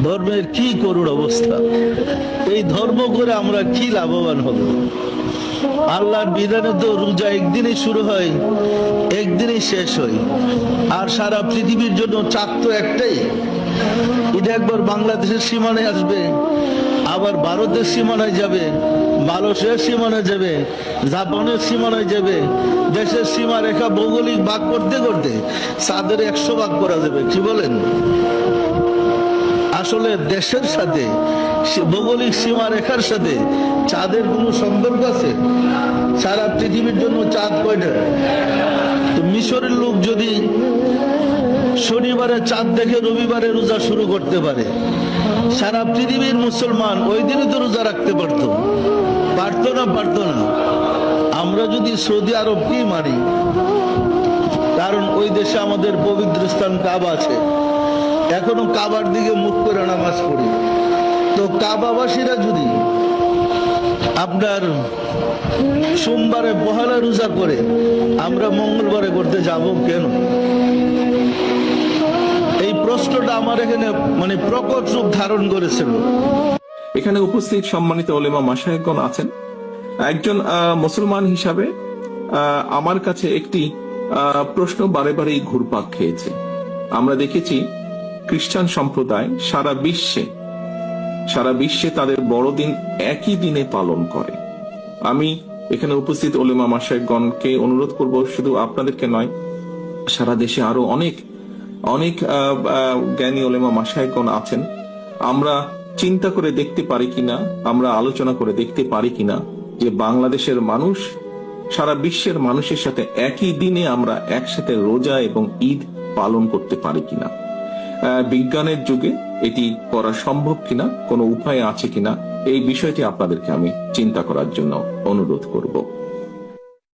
ধর্মের কি করুণ অবস্থা। এই ধর্ম করে আমরা কি লাভবান হব? আল্লাহর বিধানে তো রোজা একদিনই শুরু হয়, একদিনই শেষ হয়। আর সারা পৃথিবীর জন্য চাঁদ তো একটাই। এটা একবার বাংলাদেশের সীমানায় আসবে, আবার ভারতের সীমানায় যাবে, মালয়েশিয়ার সীমানায় যাবে, জাপানের সীমানায় যাবে। দেশের সীমা রেখা ভৌগোলিক ভাগ করতে করতে চাঁদের 100 ভাগ করা যাবে। কি বলেন? আসলে দেশের সাথে ভৌগোলিক সীমা রেখার সাথে চাঁদের কোন সম্পর্ক আছে? সারা পৃথিবীর জন্য চাঁদ কয়টা? তো মিশরের লোক যদি শনিবারে চাঁদ দেখে রবিবারে রোজা শুরু করতে পারে, সারা পৃথিবীর মুসলমান ওই দিনই তো রোজা রাখতে পারতো। পারতো না? পারতো না। আমরা যদি সৌদি আরব কি মারি, কারণ ওই দেশে আমাদের পবিত্র স্থান কাবা আছে, এখনো কাবার দিকে মুখ করে নামাজ পড়ি। তো কাবাবাসীরা যদি আপনার সোমবারে পহেলা রোজা করে, আমরা মঙ্গলবারে করতে যাব কেন? এই প্রশ্নটা আমার এখানে মানে প্রকট রূপ ধারণ করেছিল। এখানে উপস্থিত সম্মানিত ওলেমা মাশায়েখগণ আছেন। একজন মুসলমান হিসাবে আমার কাছে একটি প্রশ্ন বারে বারেই ঘুরপাক খেয়েছে। আমরা দেখেছি খ্রিস্টান সম্প্রদায় সারা বিশ্বে তাদের বড়দিন একই দিনে পালন করে। আমি এখানে উপস্থিত ওলেমা মাশায়েখগণকে অনুরোধ করব, শুধু আপনাদেরকে নয়, সারা দেশে আরো অনেক জ্ঞানী ওলেমা মাশায়েখগণ আছেন। আমরা চিন্তা করে দেখতে পারি কিনা, আমরা আলোচনা করে দেখতে পারি কিনা যে বাংলাদেশের মানুষ সারা বিশ্বের মানুষের সাথে একই দিনে আমরা একসাথে রোজা এবং ঈদ পালন করতে পারি কিনা। বিজ্ঞানের যুগে এটি করা সম্ভব কিনা, কোনো উপায় আছে কিনা, এই বিষয়টি আপনাদেরকে আমি চিন্তা করার জন্য অনুরোধ করব।